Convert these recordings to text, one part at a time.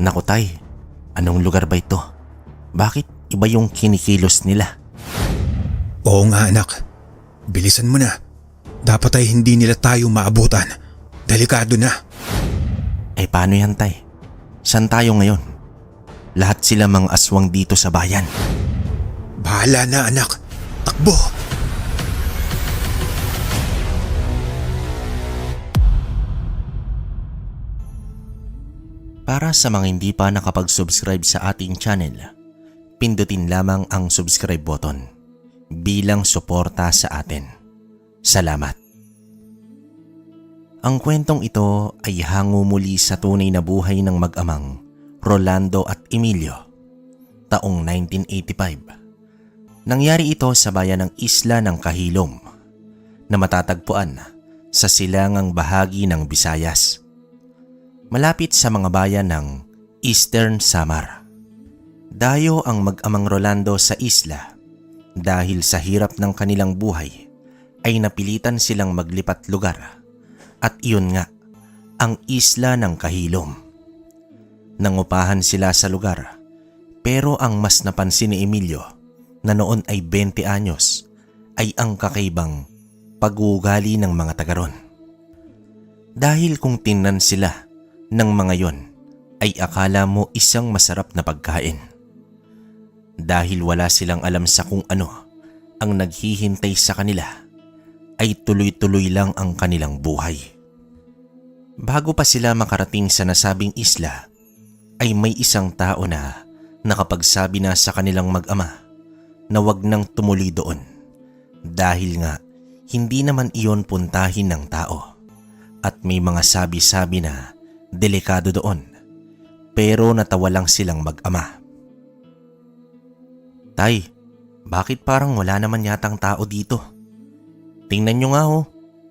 Naku tay, anong lugar ba ito? Bakit iba yung kinikilos nila? Oo nga anak, bilisan mo na. Dapat ay hindi nila tayo maabutan. Delikado na. Eh paano yan tay? Saan tayo ngayon? Lahat sila mga aswang dito sa bayan. Bahala na anak, takbo! Para sa mga hindi pa nakapag-subscribe sa ating channel, pindutin lamang ang subscribe button bilang suporta sa atin. Salamat. Ang kwentong ito ay hango muli sa tunay na buhay ng mag-amang Rolando at Emilio taong 1985. Nangyari ito sa bayan ng Isla ng Kahilom na matatagpuan sa silangang bahagi ng Visayas, malapit sa mga bayan ng Eastern Samar. Dayo ang mag-amang Rolando sa isla dahil sa hirap ng kanilang buhay ay napilitan silang maglipat lugar at iyon nga ang Isla ng Kahilom. Nangupahan sila sa lugar pero ang mas napansin ni Emilio na noon ay 20 anyos ay ang kakaibang pag-uugali ng mga taga ron. Dahil kung tingnan sila ng mga yon ay akala mo isang masarap na pagkain. Dahil wala silang alam sa kung ano ang naghihintay sa kanila ay tuloy-tuloy lang ang kanilang buhay. Bago pa sila makarating sa nasabing isla ay may isang tao na nakapagsabi na sa kanilang mag-ama na wag nang tumuli doon dahil nga hindi naman iyon puntahin ng tao at may mga sabi-sabi na delikado doon, pero natawa lang silang mag-ama. Tay, bakit parang wala naman yatang tao dito? Tingnan nyo nga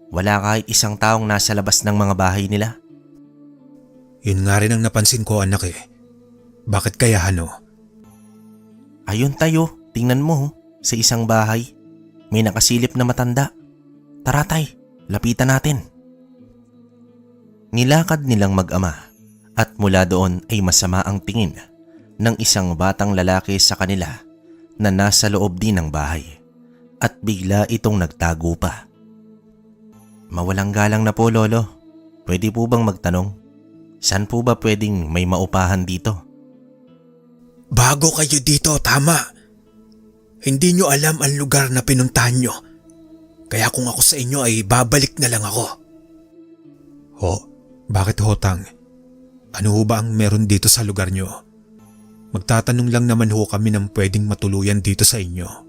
wala kahit isang taong nasa labas ng mga bahay nila. Yun nga rin ang napansin ko anak eh. Bakit kaya ano? Ayun tayo, tingnan mo sa isang bahay. May nakasilip na matanda. Tara tay, lapitan natin. Nilakad nilang mag-ama at mula doon ay masama ang tingin ng isang batang lalaki sa kanila na nasa loob din ng bahay at bigla itong nagtago pa. Mawalang galang na po lolo, pwede po bang magtanong? Saan po ba pwedeng may maupahan dito? Bago kayo dito, tama. Hindi nyo alam ang lugar na pinuntahan nyo. Kaya kung ako sa inyo ay babalik na lang ako. Bakit Hotang? Ano ho ba ang meron dito sa lugar nyo? Magtatanong lang naman ho kami ng pwedeng matuluyan dito sa inyo.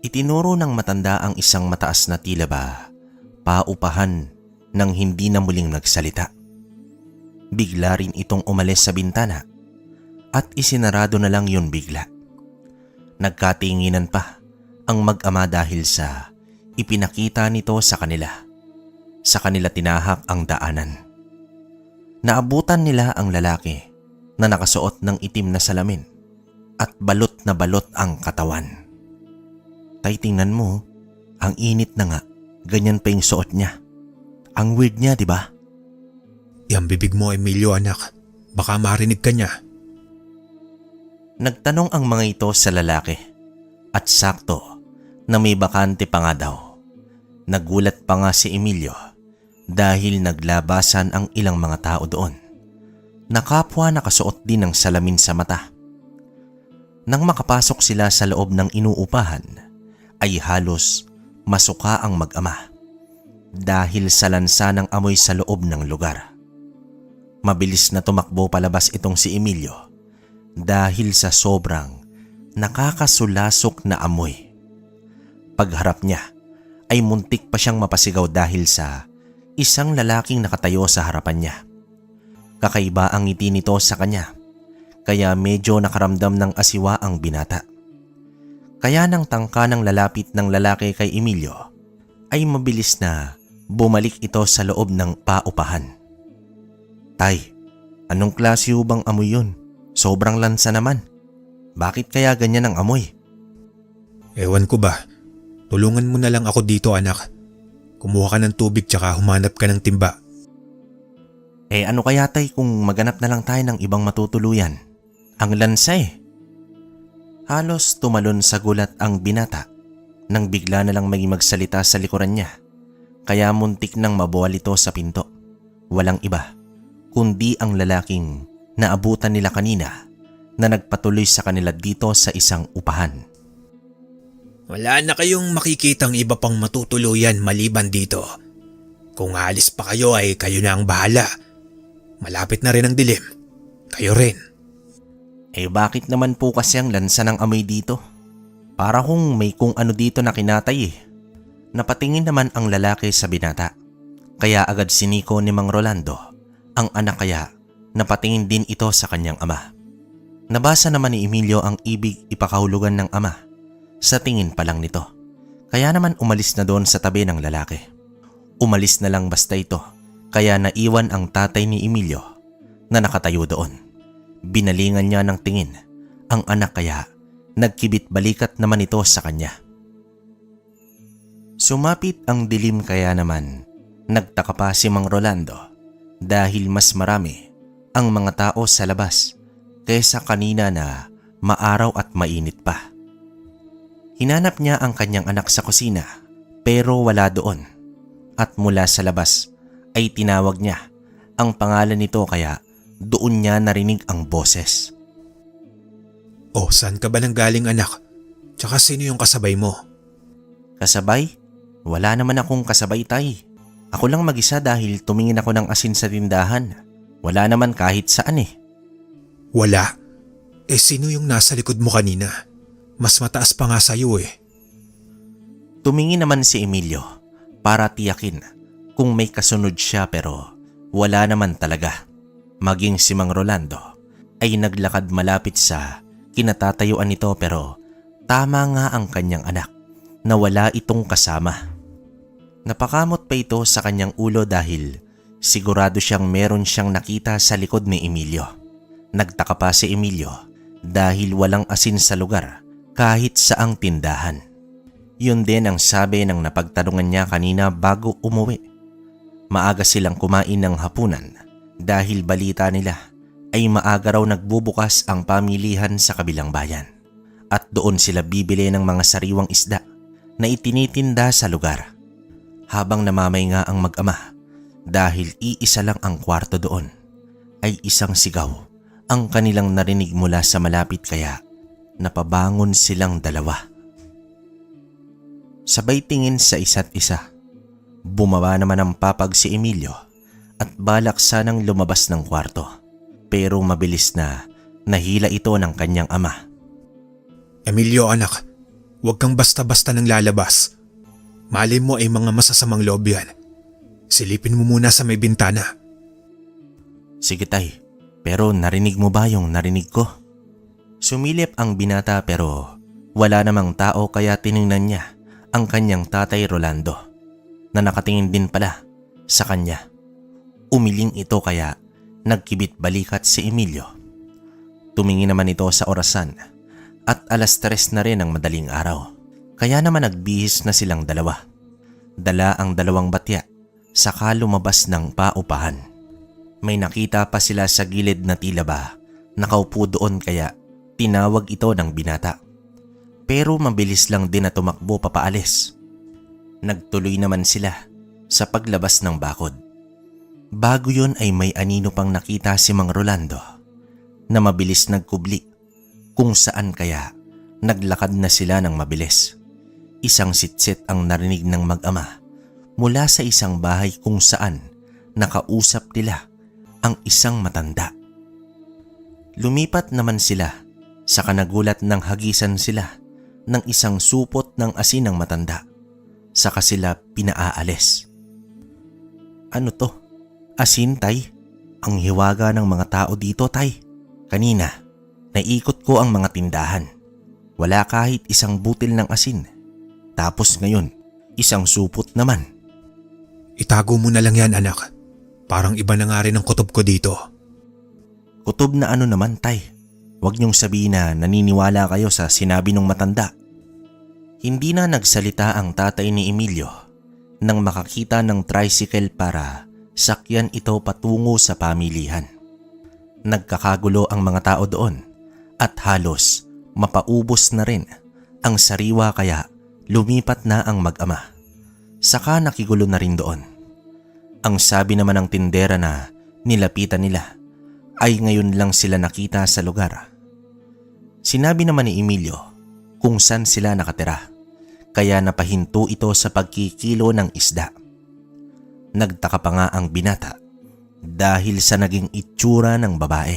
Itinuro ng matanda ang isang mataas na tila ba paupahan nang hindi na muling nagsalita. Bigla rin itong umalis sa bintana at isinarado na lang yun bigla. Nagkatinginan pa ang mag-ama dahil sa ipinakita nito sa kanila. Sa kanila tinahak ang daanan. Naabutan nila ang lalaki na nakasuot ng itim na salamin at balot na balot ang katawan. Tay, tingnan mo, ang init na nga, ganyan pa yung suot niya. Ang weird niya, di ba? Yang bibig mo Emilio anak, baka marinig ka niya. Nagtanong ang mga ito sa lalaki at sakto na may bakante pa nga daw. Nagulat pa nga si Emilio dahil naglabasan ang ilang mga tao doon. Nakapwa nakasuot din ng salamin sa mata. Nang makapasok sila sa loob ng inuupahan ay halos masuka ang mag-ama dahil sa lansa ng amoy sa loob ng lugar. Mabilis na tumakbo palabas itong si Emilio dahil sa sobrang nakakasulasok na amoy. Pagharap niya ay muntik pa siyang mapasigaw dahil sa isang lalaking nakatayo sa harapan niya. Kakaiba ang ngiti nito sa kanya kaya medyo nakaramdam ng asiwa ang binata. Kaya nang tangka ng lalapit ng lalaki kay Emilio ay mabilis na bumalik ito sa loob ng paupahan. Tay, anong klase bang amoy yun? Sobrang lansa naman. Bakit kaya ganyan ang amoy? Ewan ko ba, tulungan mo na lang ako dito anak. Kumuha ka ng tubig tsaka humanap ka ng timba. Ano kaya tay kung maganap na lang tayo ng ibang matutuluyan? Ang lansa eh. Halos tumalon sa gulat ang binata nang bigla na lang may magsalita sa likuran niya. Kaya muntik nang mabuwal ito sa pinto. Walang iba kundi ang lalaking naabutan nila kanina na nagpatuloy sa kanila dito sa isang upahan. Wala na kayong makikitang iba pang matutuluyan maliban dito. Kung alis pa kayo ay kayo na ang bahala. Malapit na rin ang dilim. Kayo rin. Bakit naman po kasi ang lansa ng amoy dito? Para kung may kung ano dito na kinatay eh. Napatingin naman ang lalaki sa binata. Kaya agad siniko ni Mang Rolando ang anak, kaya napatingin din ito sa kanyang ama. Nabasa naman ni Emilio ang ibig ipakahulugan ng ama sa tingin pa lang nito. Kaya naman umalis na doon sa tabi ng lalaki. Umalis na lang basta ito, kaya naiwan ang tatay ni Emilio na nakatayo doon. Binalingan niya ng tingin ang anak, kaya nagkibit balikat naman ito sa kanya. Sumapit ang dilim, kaya naman nagtaka pa si Mang Rolando dahil mas marami ang mga tao sa labas kaysa kanina na maaraw at mainit pa. Hinanap niya ang kanyang anak sa kusina pero wala doon, at mula sa labas ay tinawag niya ang pangalan nito, kaya doon niya narinig ang boses. Oh, saan ka ba nang galing anak? Tsaka sino yung kasabay mo? Kasabay? Wala naman akong kasabay tay. Ako lang mag-isa dahil tumingin ako ng asin sa tindahan. Wala naman kahit saan eh. Wala? Sino yung nasa likod mo kanina? Mas mataas pa nga sa'yo eh. Tumingin naman si Emilio para tiyakin kung may kasunod siya, pero wala naman talaga. Maging si Mang Rolando ay naglakad malapit sa kinatatayuan nito, pero tama nga ang kanyang anak na wala itong kasama. Napakamot pa ito sa kanyang ulo dahil sigurado siyang meron siyang nakita sa likod ni Emilio. Nagtaka pa si Emilio dahil walang asin sa lugar kahit saang tindahan. Yun din ang sabi ng napagtanungan niya kanina bago umuwi. Maaga silang kumain ng hapunan dahil balita nila ay maaga raw nagbubukas ang pamilihan sa kabilang bayan, at doon sila bibili ng mga sariwang isda na itinitinda sa lugar. Habang namamay nga ang mag-ama dahil iisa lang ang kwarto doon, ay isang sigaw ang kanilang narinig mula sa malapit, kaya napabangon silang dalawa. Sabay tingin sa isa't isa. Bumaba naman ang papag si Emilio at balak sanang lumabas ng kwarto, pero mabilis na nahila ito ng kanyang ama. Emilio anak, huwag kang basta-basta nang lalabas. Malay mo ay mga masasamang loob yan. Silipin mo muna sa may bintana. Sige tay, pero narinig mo ba yung narinig ko? Sumilip ang binata pero wala namang tao, kaya tiningnan niya ang kanyang tatay Rolando na nakatingin din pala sa kanya. Umiling ito, kaya nagkibit balikat si Emilio. Tumingin naman ito sa orasan at 3:00 na rin ang madaling araw, kaya naman nagbihis na silang dalawa. Dala ang dalawang batya saka lumabas ng paupahan. May nakita pa sila sa gilid na tila ba nakaupo doon, kaya tinawag ito ng binata. Pero mabilis lang din na tumakbo papaalis. Nagtuloy naman sila sa paglabas ng bakod. Bago yun ay may anino pang nakita si Mang Rolando na mabilis nagkubli, kung saan kaya naglakad na sila ng mabilis. Isang sitsit ang narinig ng mag-ama mula sa isang bahay kung saan nakausap nila ang isang matanda. Lumipat naman sila sa kanagulat ng hagisan sila ng isang supot ng asin ng matanda, saka sila pinaaalis. Ano to? Asin tay? Ang hiwaga ng mga tao dito tay. Kanina, naikot ko ang mga tindahan. Wala kahit isang butil ng asin. Tapos ngayon, isang supot naman. Itago mo na lang yan anak. Parang iba na nga rin ang kutob ko dito. Kutob na ano naman tay? Huwag niyong sabihin na naniniwala kayo sa sinabi ng matanda. Hindi na nagsalita ang tatay ni Emilio nang makakita ng tricycle para sakyan ito patungo sa pamilihan. Nagkakagulo ang mga tao doon at halos mapaubos na rin ang sariwa kaya lumipat na ang mag-ama. Saka nakigulo na rin doon. Ang sabi naman ng tindera na nilapitan nila ay ngayon lang sila nakita sa lugar. Sinabi naman ni Emilio kung saan sila nakatira, kaya napahinto ito sa pagkikilo ng isda. Nagtaka pa nga ang binata dahil sa naging itsura ng babae.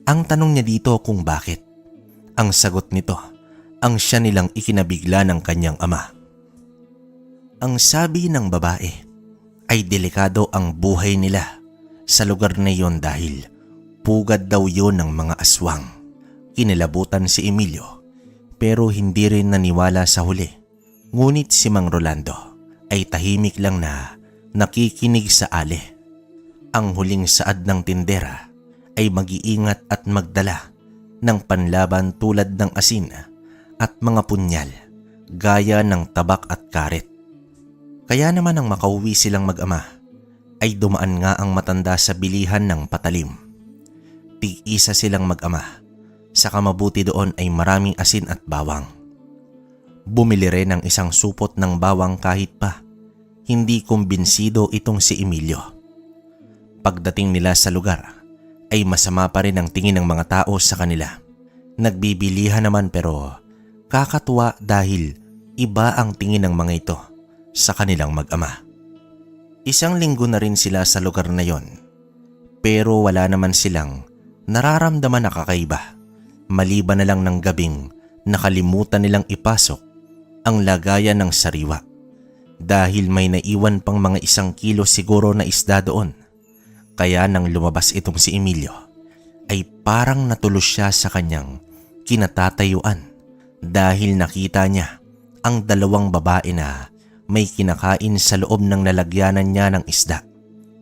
Ang tanong niya dito kung bakit. Ang sagot nito, ang siya nilang ikinabigla ng kanyang ama. Ang sabi ng babae ay delikado ang buhay nila sa lugar na iyon dahil pugad daw yon ng mga aswang. Kinilabutan si Emilio pero hindi rin naniwala sa huli. Ngunit si Mang Rolando ay tahimik lang na nakikinig sa ali. Ang huling saad ng tindera ay mag-iingat at magdala ng panlaban tulad ng asin at mga punyal gaya ng tabak at karet. Kaya naman nang makauwi silang mag-ama ay dumaan nga ang matanda sa bilihan ng patalim. Tig-isa silang mag-ama, saka mabuti doon ay maraming asin at bawang. Bumili rin ng isang supot ng bawang kahit pa hindi kumbinsido itong si Emilio. Pagdating nila sa lugar ay masama pa rin ang tingin ng mga tao sa kanila. Nagbibilihan naman pero kakatuwa dahil iba ang tingin ng mga ito sa kanilang mag-ama. Isang linggo na rin sila sa lugar na yon pero wala naman silang nararamdaman na kakaiba maliban na lang ng gabing nakalimutan nilang ipasok ang lagayan ng sariwa dahil may naiwan pang mga 1 kilo siguro na isda doon. Kaya nang lumabas itong si Emilio ay parang natulos siya sa kanyang kinatatayuan dahil nakita niya ang 2 babae na may kinakain sa loob ng lalagyanan niya ng isda.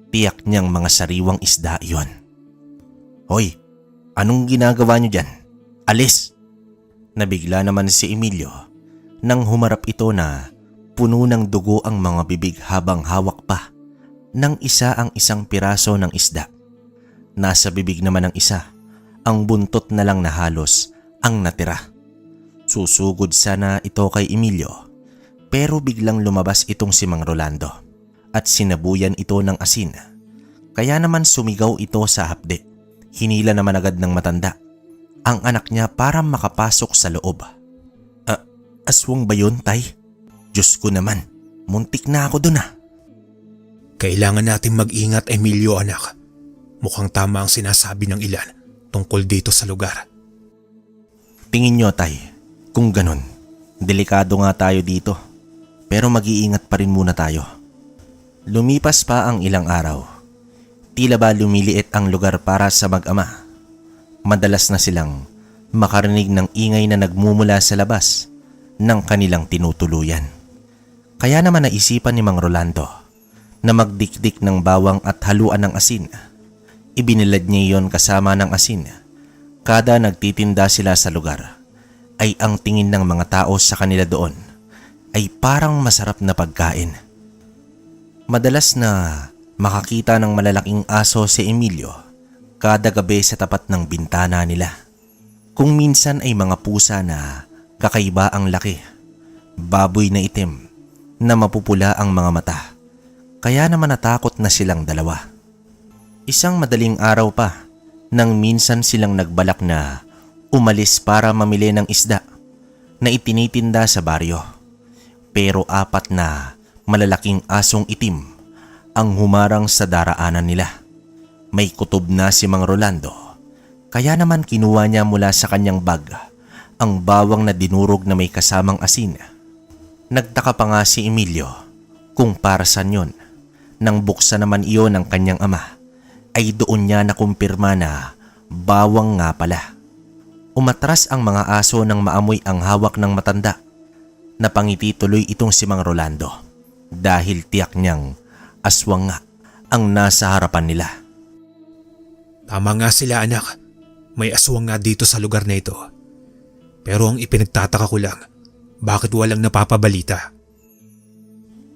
Tiyak niyang mga sariwang isda iyon. "Hoy, anong ginagawa niyo dyan? Alis!" Nabigla naman si Emilio nang humarap ito na puno ng dugo ang mga bibig habang hawak pa ng isa ang 1 piraso ng isda. Nasa bibig naman ng isa ang buntot na lang na halos ang natira. Susugod sana ito kay Emilio pero biglang lumabas itong si Mang Rolando at sinabuyan ito ng asin. Kaya naman sumigaw ito sa hapde. Hinila naman agad ng matanda ang anak niya para makapasok sa loob. Aswang ba yun, tay? Diyos ko naman, muntik na ako dun . Kailangan natin mag-ingat, Emilio anak. Mukhang tama ang sinasabi ng ilan tungkol dito sa lugar. Tingin nyo, tay, kung ganun, delikado nga tayo dito. Pero mag-iingat pa rin muna tayo. Lumipas pa ang ilang araw. Tila ba lumiliit ang lugar para sa mag-ama. Madalas na silang makarinig ng ingay na nagmumula sa labas ng kanilang tinutuluyan. Kaya naman naisipan ni Mang Rolando na magdikdik ng bawang at haluan ng asin. Ibinilad niya iyon kasama ng asin. Kada nagtitinda sila sa lugar ay ang tingin ng mga tao sa kanila doon ay parang masarap na pagkain. Madalas na makakita ng malalaking aso si Emilio kada gabi sa tapat ng bintana nila. Kung minsan ay mga pusa na kakaiba ang laki, baboy na itim na mapupula ang mga mata. Kaya naman natakot na silang dalawa. Isang madaling araw pa nang minsan silang nagbalak na umalis para mamili ng isda na itinitinda sa baryo. Pero 4 na malalaking asong itim ang humarang sa daraanan nila. May kutob na si Mang Rolando, kaya naman kinuha niya mula sa kanyang bag ang bawang na dinurog na may kasamang asin. Nagtaka pa nga si Emilio kung para saan yun. Nang buksan naman iyon ng kanyang ama, ay doon niya nakumpirma na bawang nga pala. Umatras ang mga aso nang maamoy ang hawak ng matanda. Napangiti tuloy itong si Mang Rolando dahil tiyak niyang aswang nga ang nasa harapan nila. Tama nga sila anak, may aswang nga dito sa lugar na ito. Pero ang ipinagtataka ko lang, bakit walang napapabalita?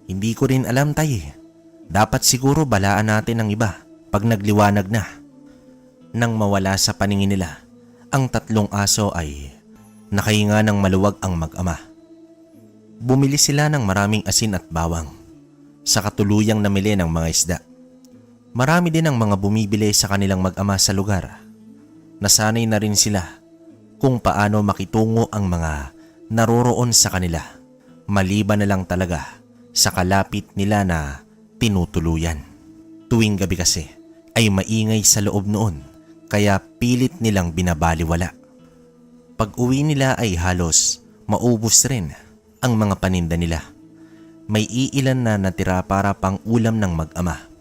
Hindi ko rin alam, tay. Dapat siguro balaan natin ang iba pag nagliwanag na. Nang mawala sa paningin nila, ang tatlong aso ay nakahinga ng maluwag ang mag-ama. Bumili sila ng maraming asin at bawang sa katuluyang namili ng mga isda. Marami din ang mga bumibili sa kanilang mag-ama sa lugar. Nasanay na rin sila kung paano makitungo ang mga naroroon sa kanila, maliban na lang talaga sa kalapit nila na tinutuluyan. Tuwing gabi kasi ay maingay sa loob noon, kaya pilit nilang binabaliwala. Pag uwi nila ay halos maubos rin ang mga paninda nila. May iilan na natira para pang ulam ng mag-ama.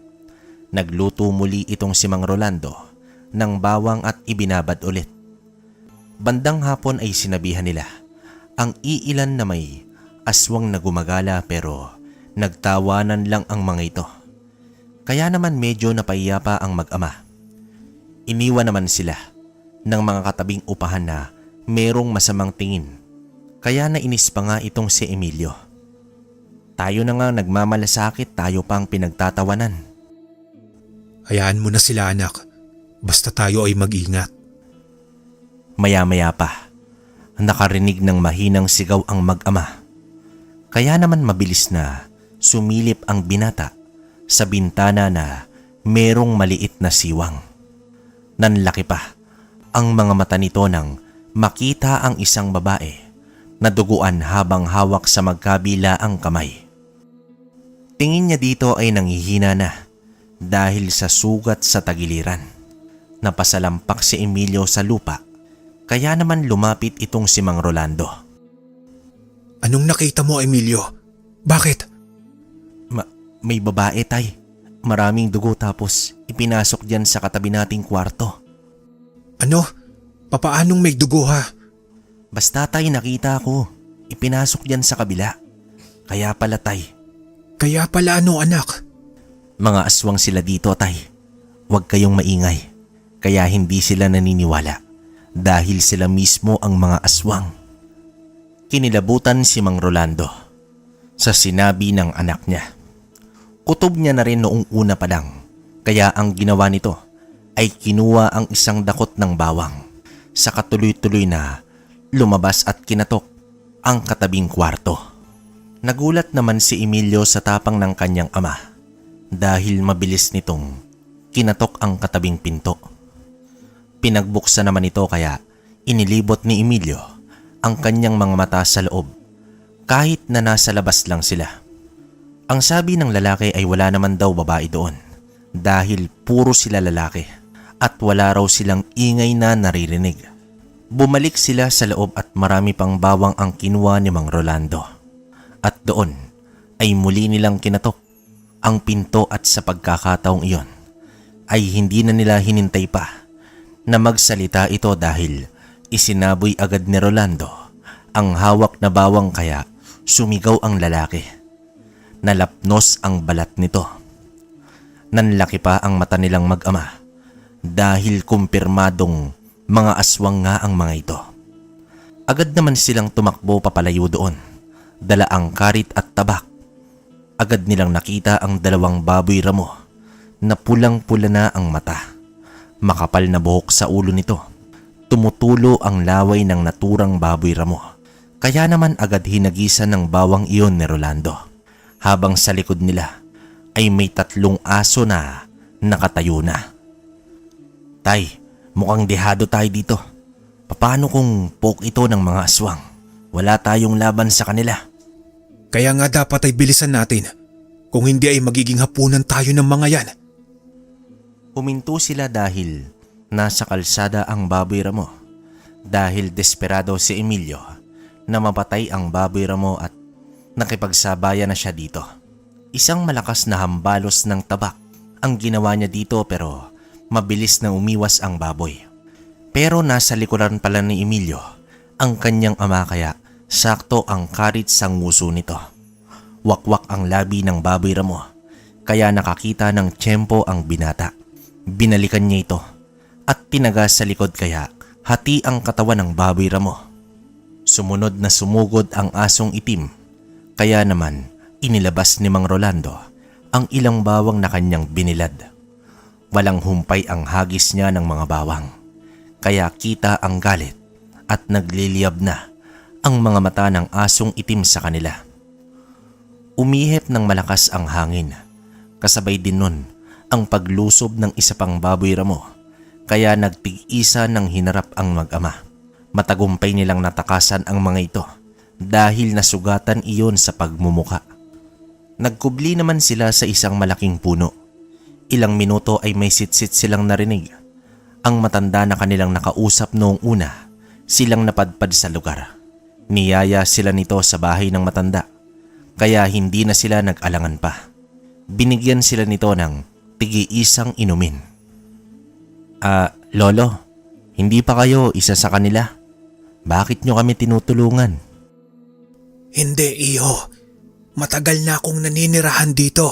Nagluto muli itong si Mang Rolando ng bawang at ibinabad ulit. Bandang hapon ay sinabihan nila ang iilan na may aswang na gumagala pero nagtawanan lang ang mga ito. Kaya naman medyo napahiya pa ang mag-ama. Iniwan naman sila ng mga katabing upahan na merong masamang tingin. Kaya nainis pa nga itong si Emilio. Tayo na nga nagmamalasakit, tayo pang pinagtatawanan. Hayaan mo na sila anak. Basta tayo ay mag-ingat. Maya-maya pa, nakarinig ng mahinang sigaw ang mag-ama. Kaya naman mabilis na sumilip ang binata sa bintana na merong maliit na siwang. Nanlaki pa ang mga mata nito nang makita ang isang babae na duguan habang hawak sa magkabila ang kamay. Tingin niya dito ay nanghihina na dahil sa sugat sa tagiliran. Napasalampak si Emilio sa lupa, kaya naman lumapit itong si Mang Rolando. Anong nakita mo, Emilio? Bakit? May babae, tay. Maraming dugo tapos ipinasok diyan sa katabi nating kwarto. Ano? Papaanong may dugo ha? Basta tay, nakita ko. Ipinasok diyan sa kabila. Kaya pala tay. Kaya pala ano anak? Mga aswang sila dito, tay. Huwag kayong maingay. Kaya hindi sila naniniwala dahil sila mismo ang mga aswang. Kinilabutan si Mang Rolando sa sinabi ng anak niya. Kutob niya na rin noong una pa lang, kaya ang ginawa nito ay kinuha ang isang dakot ng bawang sa katuloy-tuloy na lumabas at kinatok ang katabing kwarto. Nagulat naman si Emilio sa tapang ng kanyang ama dahil mabilis nitong kinatok ang katabing pinto. Pinagbuksan naman ito kaya inilibot ni Emilio ang kanyang mga mata sa loob kahit na nasa labas lang sila. Ang sabi ng lalaki ay wala naman daw babae doon dahil puro sila lalaki at wala raw silang ingay na naririnig. Bumalik sila sa loob at marami pang bawang ang kinuha ni Mang Rolando. At doon ay muli nilang kinatok ang pinto at sa pagkakataong iyon ay hindi na nila hinintay pa na magsalita ito dahil isinaboy agad ni Rolando ang hawak na bawang kaya sumigaw ang lalaki. Nalapnos ang balat nito. Nanlaki pa ang mata nilang mag-ama dahil kumpirmadong mga aswang nga ang mga ito. Agad naman silang tumakbo papalayo doon, dala ang karit at tabak. Agad nilang nakita ang dalawang baboy ramo na pulang-pula na ang mata. Makapal na buhok sa ulo nito. Tumutulo ang laway ng naturang baboy ramo. Kaya naman agad hinagisan ng bawang iyon ni Rolando. Habang sa likod nila ay may 3 aso na nakatayo na. Tay, mukhang dehado tayo dito. Paano kung poke ito ng mga aswang? Wala tayong laban sa kanila. Kaya nga dapat ay bilisan natin. Kung hindi ay magiging hapunan tayo ng mga yan. Huminto sila dahil nasa kalsada ang baboy ramo. Dahil desperado si Emilio na mapatay ang baboy ramo at nakipagsabayan na siya dito. Isang malakas na hambalos ng tabak ang ginawa niya dito pero mabilis na umiwas ang baboy. Pero nasa likuran pala ni Emilio ang kanyang ama kaya sakto ang karit sa nguso nito. Wakwak ang labi ng baboy ramo kaya nakakita ng tiyempo ang binata. Binalikan niya ito at tinaga sa likod kaya hati ang katawan ng baboy ramo. Sumunod na sumugod ang asong itim. Kaya naman inilabas ni Mang Rolando ang ilang bawang na kanyang binilad. Walang humpay ang hagis niya ng mga bawang, kaya kita ang galit at nagliliyab na ang mga mata ng asong itim sa kanila. Umihip ng malakas ang hangin, kasabay din nun ang paglusob ng isa pang baboy ramo, kaya nagtig-isa ng hinarap ang mag-ama. Matagumpay nilang natakasan ang mga ito dahil nasugatan iyon sa pagmumuka. Nagkubli naman sila sa isang malaking puno. Ilang minuto ay may sitsit silang narinig. Ang matanda na kanilang nakausap noong una, silang napadpad sa lugar. Niyaya sila nito sa bahay ng matanda, kaya hindi na sila nag-alangan pa. Binigyan sila nito ng tigi-isang inumin. Lolo, hindi pa kayo isa sa kanila? Bakit nyo kami tinutulungan? Hindi, iyo. Matagal na akong naninirahan dito.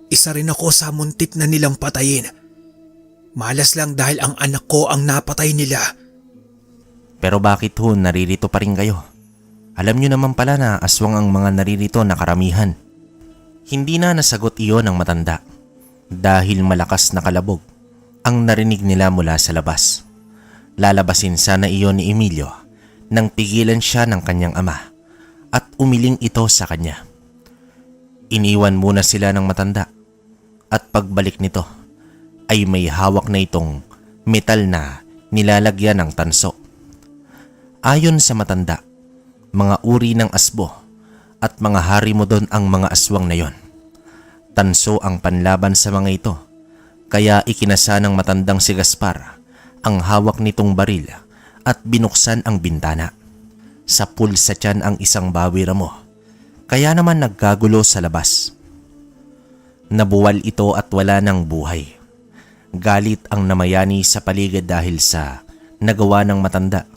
Isa rin ako sa muntik na nilang patayin. Malas lang dahil ang anak ko ang napatay nila. Pero bakit ho naririto pa rin kayo? Alam nyo naman pala na aswang ang mga naririto na karamihan. Hindi na nasagot iyon ng matanda dahil malakas na kalabog ang narinig nila mula sa labas. Lalabasin sana iyon ni Emilio nang pigilan siya ng kanyang ama at umiling ito sa kanya. Iniwan muna sila ng matanda at pagbalik nito ay may hawak na itong metal na nilalagyan ng tanso. Ayon sa matanda, mga uri ng asbo at mga hari mo doon ang mga aswang na yon. Tanso ang panlaban sa mga ito, kaya ikinasa ng matandang si Gaspar ang hawak nitong baril at binuksan ang bintana. Sa pulsa tiyan ang isang bawi ramo, kaya naman nagkagulo sa labas. Nabuwal ito at wala ng buhay. Galit ang namayani sa paligid dahil sa nagawa ng matanda.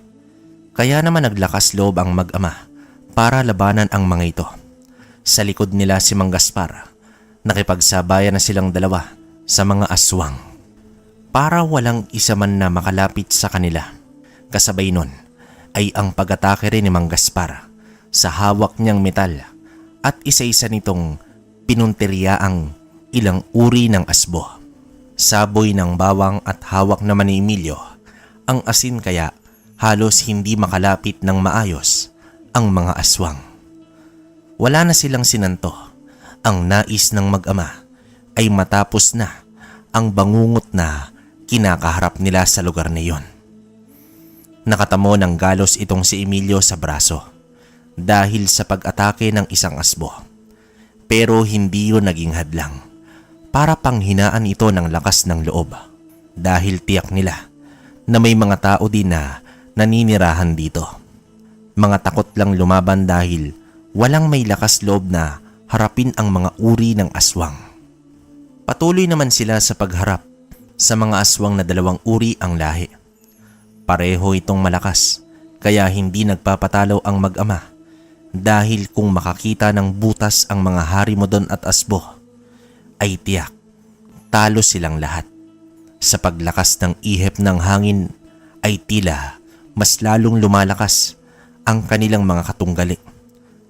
Kaya naman naglakas loob ang mag-ama para labanan ang mga ito. Sa likod nila si Mang Gaspar, nakipagsabayan na silang dalawa sa mga aswang. Para walang isa man na makalapit sa kanila. Kasabay nun ay ang pag-atake rin ni Mang Gaspar sa hawak niyang metal at isa-isa nitong pinunteriya ang ilang uri ng asbo. Saboy ng bawang at hawak naman ni Emilio ang asin, kaya halos hindi makalapit ng maayos ang mga aswang. Wala na silang sinanto. Ang nais ng mag-ama ay matapos na ang bangungot na kinakaharap nila sa lugar na iyon. Nakatamo ng galos itong si Emilio sa braso dahil sa pag-atake ng isang asbo. Pero hindi yun naging hadlang. Para panghinaan ito ng lakas ng loob dahil tiyak nila na may mga tao din na naninirahan dito. Mga takot lang lumaban dahil walang may lakas loob na harapin ang mga uri ng aswang. Patuloy naman sila sa pagharap sa mga aswang na dalawang uri ang lahi. Pareho itong malakas, kaya hindi nagpapatalo ang mag-ama dahil kung makakita ng butas ang mga harimodon at asbo, ay tiyak, talo silang lahat. Sa paglakas ng ihip ng hangin ay tila mas lalong lumalakas ang kanilang mga katunggali,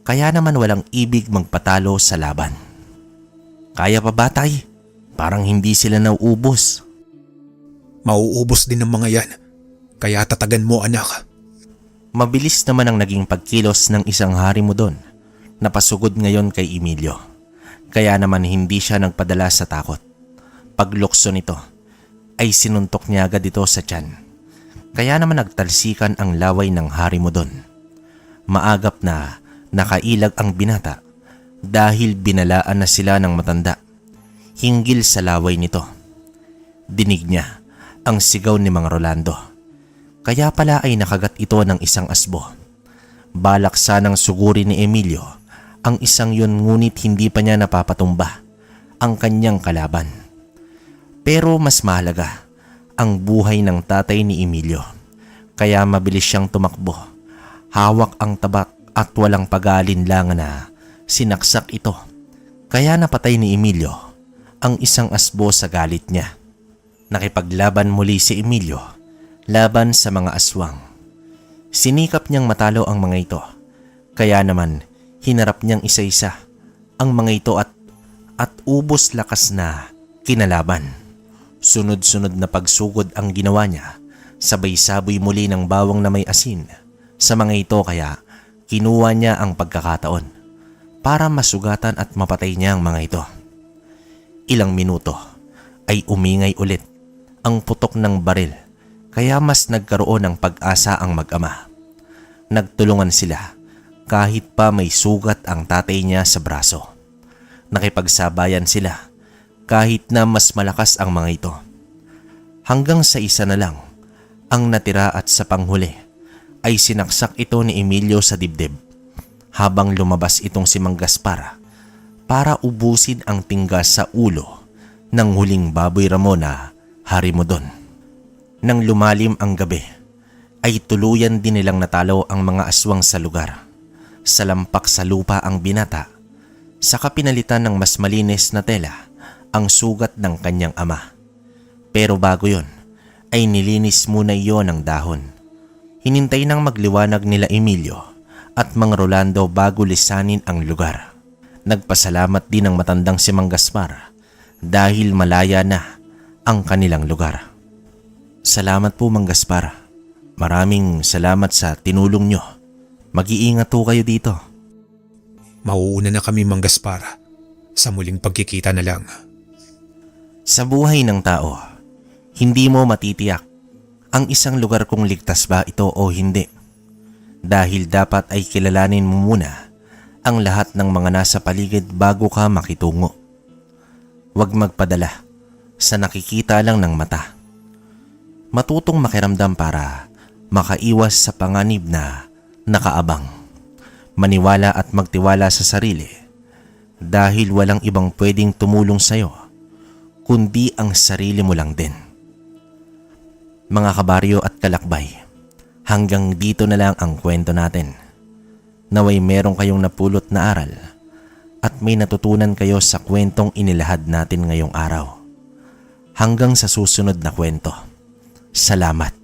kaya naman walang ibig magpatalo sa laban. Kaya pa ba, tay? Parang hindi sila nauubos. Mauubos din ng mga yan. Kaya tatagan mo, anak. Mabilis naman ang naging pagkilos ng isang hari mo doon, napasugod ngayon kay Emilio. Kaya naman hindi siya nagpadala sa takot. Paglukso nito ay sinuntok niya agad ito sa tiyan. Kaya naman nagtalsikan ang laway ng hari mo doon. Maagap na nakailag ang binata dahil binalaan na sila ng matanda hinggil sa laway nito. Dinig niya ang sigaw ni Mang Rolando. Kaya pala ay nakagat ito ng isang asbo. Balak sanang sugurin ni Emilio ang isang yun, ngunit hindi pa niya napapatumba ang kanyang kalaban. Pero mas mahalaga ang buhay ng tatay ni Emilio. Kaya mabilis siyang tumakbo. Hawak ang tabak at walang pag-aalinlangan na sinaksak ito. Kaya napatay ni Emilio ang isang asbo sa galit niya. Nakipaglaban muli si Emilio laban sa mga aswang. Sinikap niyang matalo ang mga ito. Kaya naman hinarap niyang isa-isa ang mga ito at at ubos lakas na kinalaban. Sunod-sunod na pagsugod ang ginawa niya, sabay saboy muli ng bawang na may asin. Sa mga ito kaya kinuha niya ang pagkakataon para masugatan at mapatay niya ang mga ito. Ilang minuto ay umingay ulit ang putok ng baril, kaya mas nagkaroon ng pag-asa ang mag-ama. Nagtulungan sila kahit pa may sugat ang tatay niya sa braso. Nakipagsabayan sila kahit na mas malakas ang mga ito. Hanggang sa isa na lang ang natira at sa panghuli ay sinaksak ito ni Emilio sa dibdib habang lumabas itong si Mang Gaspar para ubusin ang tinggas sa ulo ng huling baboy ramo na Harimudon. Nang lumalim ang gabi ay tuluyan din nilang natalo ang mga aswang sa lugar. Salampak sa lupa ang binata, saka pinalitan ng mas malinis na tela ang sugat ng kanyang ama. Pero bago yon ay nilinis muna iyon ng dahon. Hinintay nang magliwanag nila Emilio at Mang Rolando bago lisanin ang lugar. Nagpasalamat din ang matandang si Mang Gaspar dahil malaya na ang kanilang lugar. Salamat po Mang Gaspar. Maraming salamat sa tinulong nyo. Mag-iingat po kayo dito. Mauuna na kami, Mang Gaspar. Sa muling pagkikita na lang. Sa buhay ng tao, hindi mo matitiyak ang isang lugar kung ligtas ba ito o hindi. Dahil dapat ay kilalanin mo muna ang lahat ng mga nasa paligid bago ka makitungo. Huwag magpadala sa nakikita lang ng mata. Matutong makiramdam para makaiwas sa panganib na nakaabang. Maniwala at magtiwala sa sarili dahil walang ibang pwedeng tumulong sa'yo kundi ang sarili mo lang din. Mga kabaryo at kalakbay, hanggang dito na lang ang kwento natin. Naway meron kayong napulot na aral at may natutunan kayo sa kwentong inilahad natin ngayong araw. Hanggang sa susunod na kwento. Salamat.